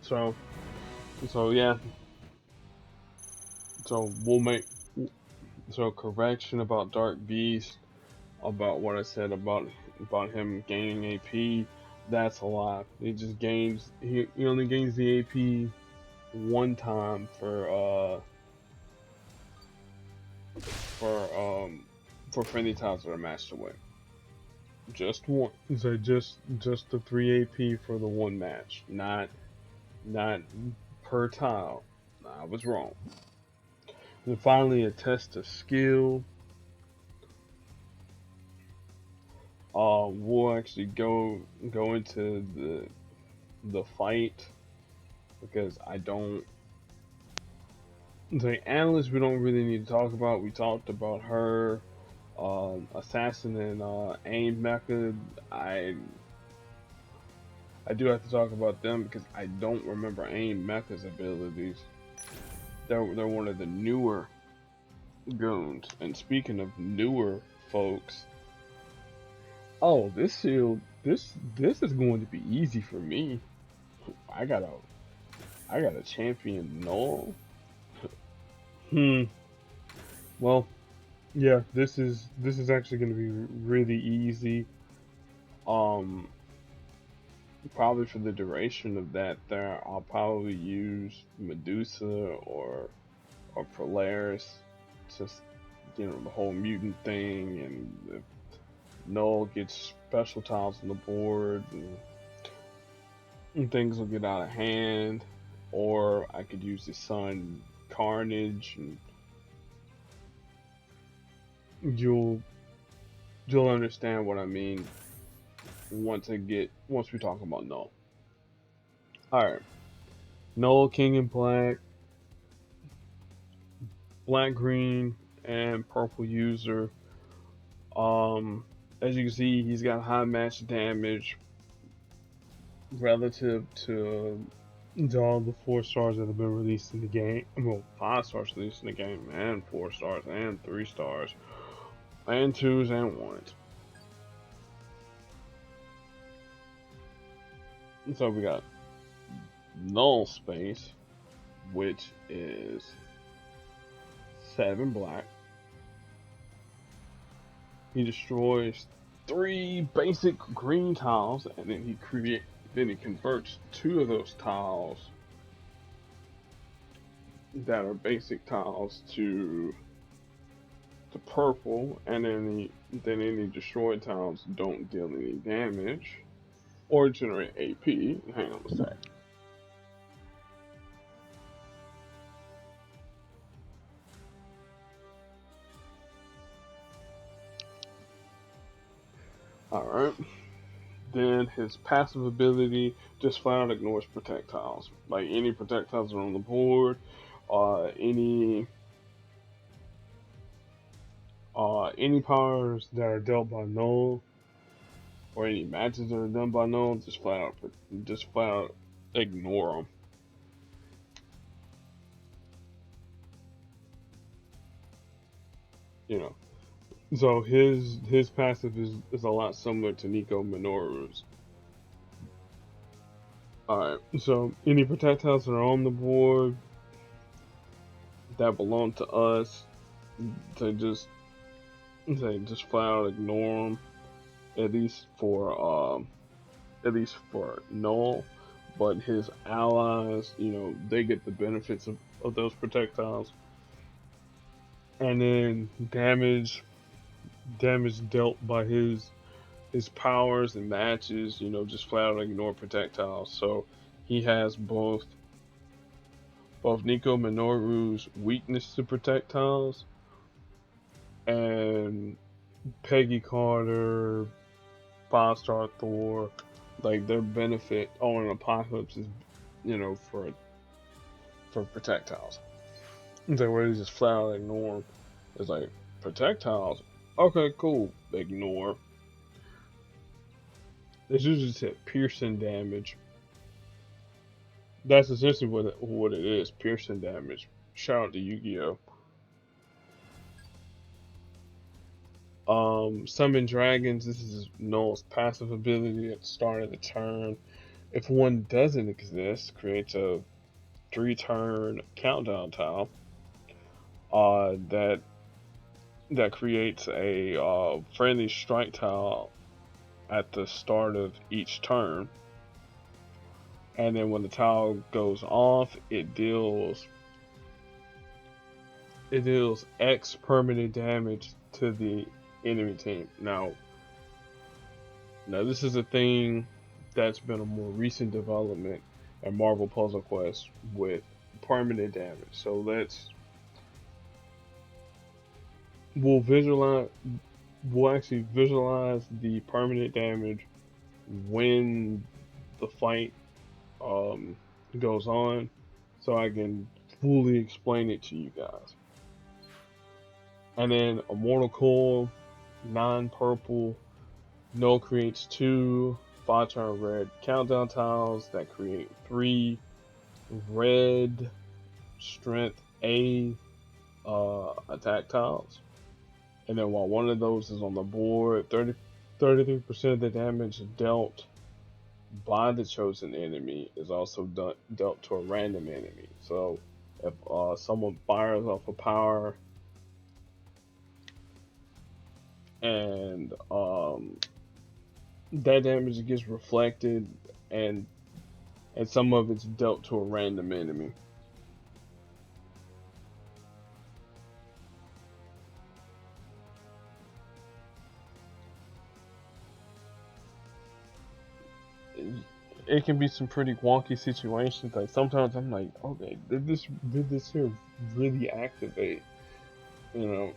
So yeah. So we'll make correction about Dark Beast, about what I said about him gaining AP. That's a lie. He just gains. He only gains the AP one time for friendly tiles that are matched away. Just one. So just the 3 AP for the one match, not per tile. I was wrong. And finally, a test of skill. We'll actually go into the fight, because I don't. The analyst we don't really need to talk about. We talked about her. Assassin and aim method. I do have to talk about them because I don't remember aim method's abilities. They're one of the newer goons. And speaking of newer folks, oh, this shield, this is going to be easy for me. I got a champion null. Well, yeah, this is actually going to be really easy. Probably for the duration of that, there I'll probably use Medusa or Polaris to the whole mutant thing, and if Null gets special tiles on the board, and things will get out of hand, or I could use the Sun Carnage, and you'll you'll understand what I mean once we talk about Null. All right, Null King and Black Green, and Purple user. Um, as you can see, he's got high match damage relative to all the 4 stars that have been released in the game. Well, 5 stars released in the game, and 4 stars, and 3 stars, and 2s and 1s. So we got Null Space, which is 7 black. He destroys 3 basic green tiles, and then he converts 2 of those tiles that are basic tiles to purple, and then any destroyed tiles don't deal any damage or generate AP. Hang on a sec. Alright. Then his passive ability just flat out ignores projectiles. Like any projectiles that are on the board, any powers that are dealt by Null, or any matches that are done by Null, just flat out ignore them. You know. So his passive is a lot similar to Nico Minoru's. Alright, so any projectiles that are on the board that belong to us, they just flat out ignore them, at least for Null. But his allies, they get the benefits of those projectiles. And then damage dealt by his powers and matches, just flat out ignore projectiles. So he has both Nico Minoru's weakness to projectiles and Peggy Carter, 5-star Thor, like their benefit on an Apocalypse is, for projectiles. So where they just flat out ignore them. It's like projectiles. Okay, cool. Ignore. It's usually said piercing damage. That's essentially what it is. Piercing damage. Shout out to Yu-Gi-Oh! Summon dragons. This is Null's passive ability at the start of the turn. If one doesn't exist, creates a 3-turn countdown tile. That creates a friendly strike tile at the start of each turn, and then when the tile goes off, it deals X permanent damage to the enemy team. Now this is a thing that's been a more recent development in Marvel Puzzle Quest with permanent damage. So we'll actually visualize the permanent damage when the fight goes on, so I can fully explain it to you guys. And then Immortal Coil, 9 purple, Null creates 2 5-turn red countdown tiles that create 3 red strength A attack tiles. And then while one of those is on the board, 33% of the damage dealt by the chosen enemy is also dealt to a random enemy. So if someone fires off a power and that damage gets reflected, and some of it's dealt to a random enemy. it can be some pretty wonky situations. Like sometimes I'm like, okay, did this here really activate? You know,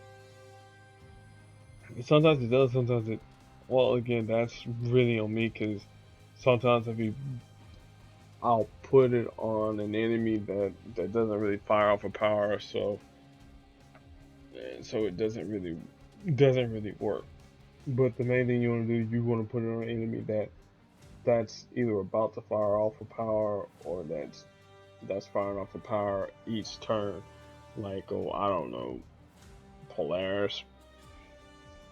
sometimes it does, sometimes it. Well, again, that's really on me because sometimes I'll put it on an enemy that doesn't really fire off a power, so it doesn't really work. But the main thing you want to do, you want to put it on an enemy that's either about to fire off a power or that's firing off a power each turn. Like, oh, I don't know, Polaris.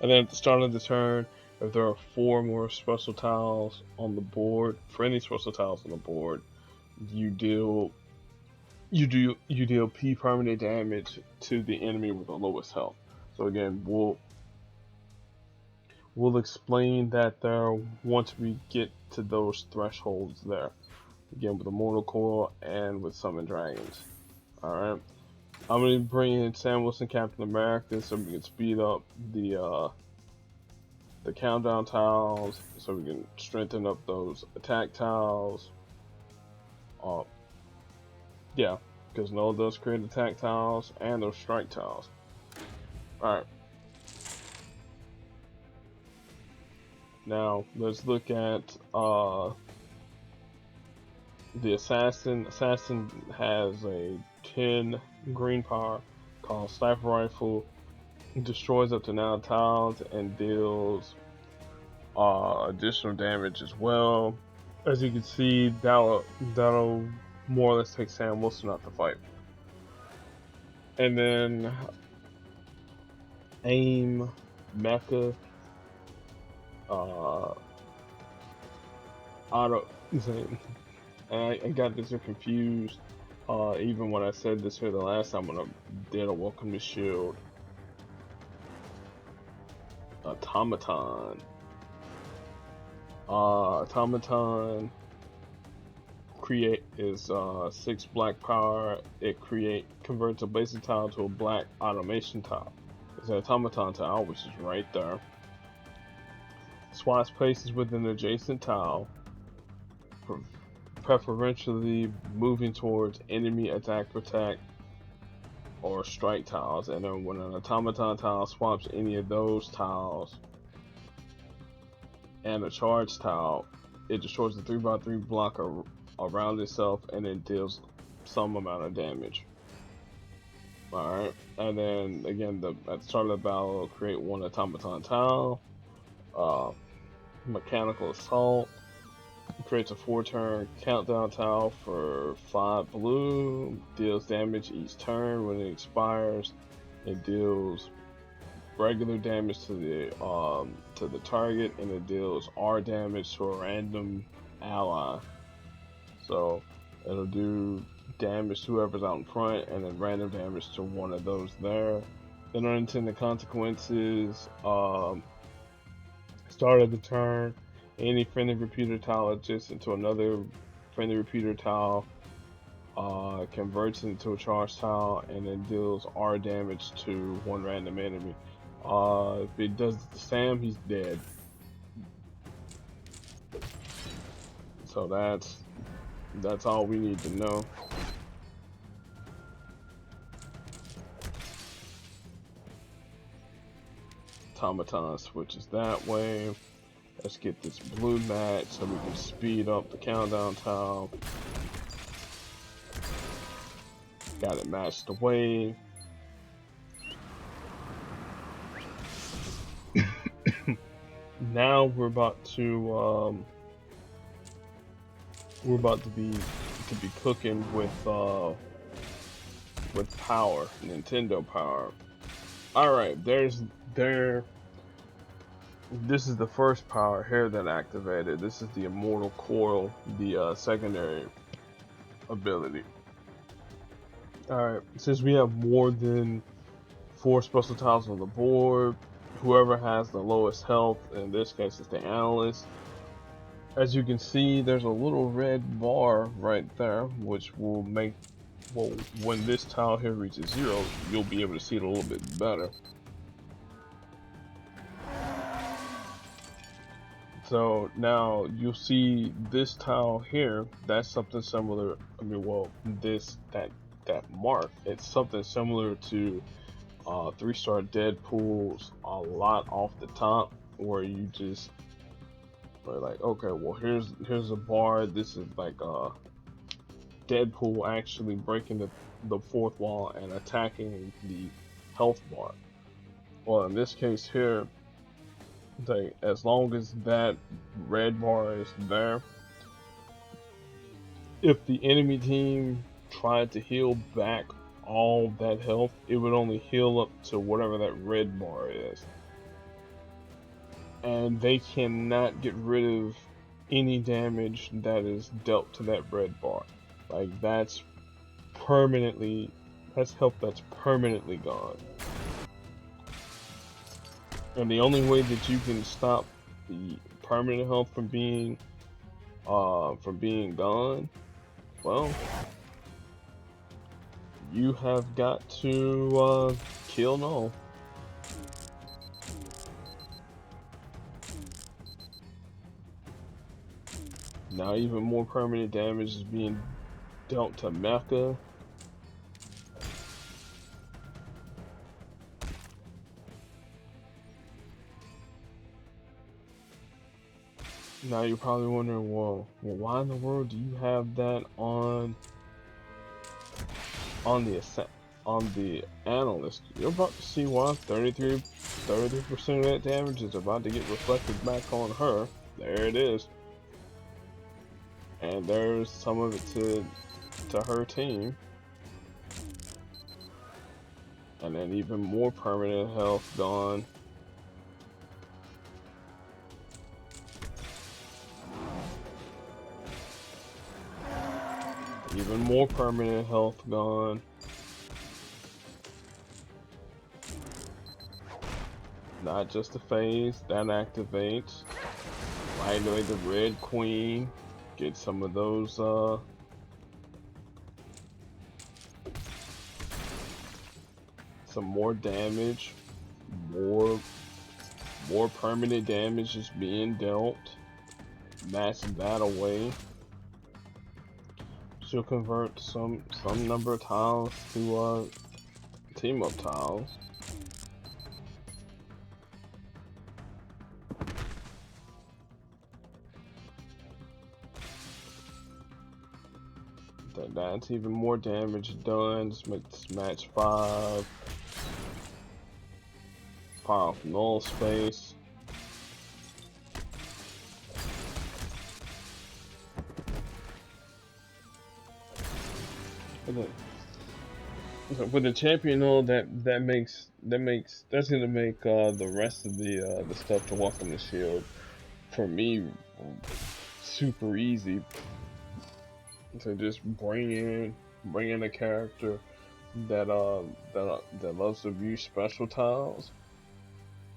And then at the start of the turn, if there are 4 more special tiles on the board, for any special tiles on the board, you deal P permanent damage to the enemy with the lowest health. So again, we'll explain that there once we get to those thresholds there. Again, with the Mortal Coil and with Summon Dragons. Alright. I'm gonna bring in Sam Wilson, Captain America, so we can speed up the countdown tiles, so we can strengthen up those attack tiles. Yeah, because Noah does create attack tiles and those strike tiles. Alright. Now, let's look at the Assassin. Assassin has a 10 green power called Sniper Rifle. It destroys up to 9 tiles and deals additional damage as well. As you can see, that'll more or less take Sam Wilson out the fight. And then AIM Mecha auto. I got this confused. Even when I said this here the last time when I did a Welcome to S.H.I.E.L.D. Automaton. Automaton is 6 black power. It converts a basic tile to a black automation tile. It's an automaton tile, which is right there. Swaps places with an adjacent tile, preferentially moving towards enemy attack, protect, or strike tiles. And then when an automaton tile swaps any of those tiles and a charge tile, it destroys the 3x3 block around itself and it deals some amount of damage. Alright, and then again, at the start of the battle, create 1 automaton tile. Mechanical Assault creates a 4-turn countdown tile for 5 blue, deals damage each turn. When it expires, it deals regular damage to the target, and it deals R damage to a random ally. So it'll do damage to whoever's out in front, and then random damage to one of those there. Then unintended consequences. Start of the turn, any friendly repeater tile adjacent to another friendly repeater tile converts into a charge tile, and then deals R damage to 1 random enemy. If it does it to Sam, he's dead. So that's all we need to know. Automaton switches that way. Let's get this blue match so we can speed up the countdown tile. Got it matched away. Now we're about to be cooking with power, Nintendo power. All right, this is the first power here that activated. This is the Immortal Coil, the secondary ability. Alright, since we have more than 4 special tiles on the board, whoever has the lowest health, in this case it's the analyst. As you can see, there's a little red bar right there, which will make, well, when this tile here reaches 0, you'll be able to see it a little bit better. So now you'll see this tile here. That's something similar. I mean, well, that mark. It's something similar to 3-star Deadpool's a lot off the top, where you just are like, okay, well here's a bar. This is like Deadpool actually breaking the fourth wall and attacking the health bar. Well, in this case here, like as long as that red bar is there, if the enemy team tried to heal back all that health, it would only heal up to whatever that red bar is. And they cannot get rid of any damage that is dealt to that red bar. Like that's health that's permanently gone. And the only way that you can stop the permanent health from being gone, well, you have got to kill Null. Now even more permanent damage is being dealt to Mecha. Now you're probably wondering, well, why in the world do you have that on the analyst? You're about to see why 33% of that damage is about to get reflected back on her. There it is. And there's some of it to her team. And then even more permanent health gone. Even more permanent health gone. Not just the phase, that activates. Right away the Red Queen. Get some of those some more damage. More permanent damage is being dealt. Match that away. She'll convert some number of tiles to team up tiles. That's even more damage done. Just make this match 5. Fire off null space. With the champion null, that's gonna make the rest of the stuff to welcome the shield for me super easy. To just bring in a character that loves to use special tiles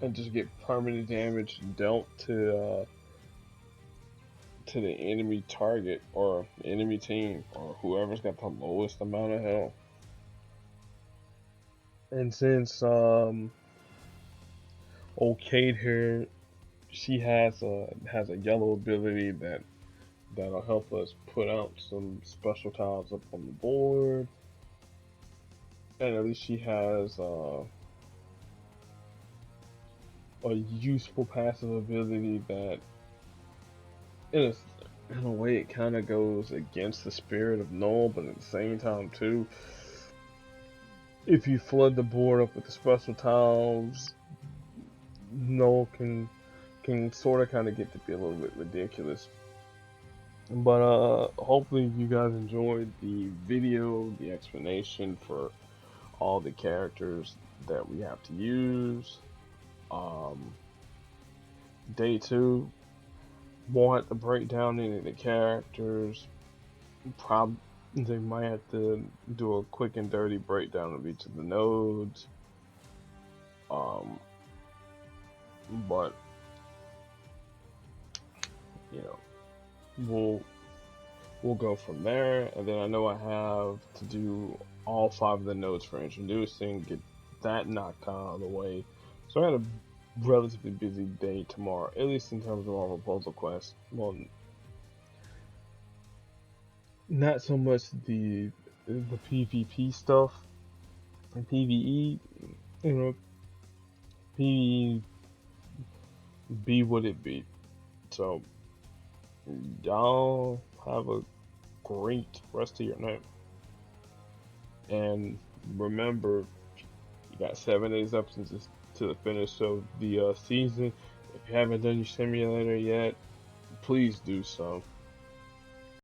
and just get permanent damage dealt to the enemy target or enemy team or whoever's got the lowest amount of health. And since old Kate here, she has a yellow ability that'll help us put out some special tiles up on the board. And at least she has a useful passive ability that in a way it kind of goes against the spirit of Null, but at the same time too, if you flood the board up with the special tiles, Null can sort of kind of get to be a little bit ridiculous. But hopefully you guys enjoyed the video, the explanation for all the characters that we have to use. Day 2, won't have to break down any of the characters. They might have to do a quick and dirty breakdown of each of the nodes. But you know, we'll go from there, and then I know I have to do all 5 of the nodes for introducing, get that knocked out of the way. So I gotta relatively busy day tomorrow, at least in terms of our proposal quest. Well, not so much the PvP stuff and PvE. You know, PvE be what it be. So y'all have a great rest of your night, and remember, you got 7 days up to the finish of the season. If you haven't done your simulator yet, please do so.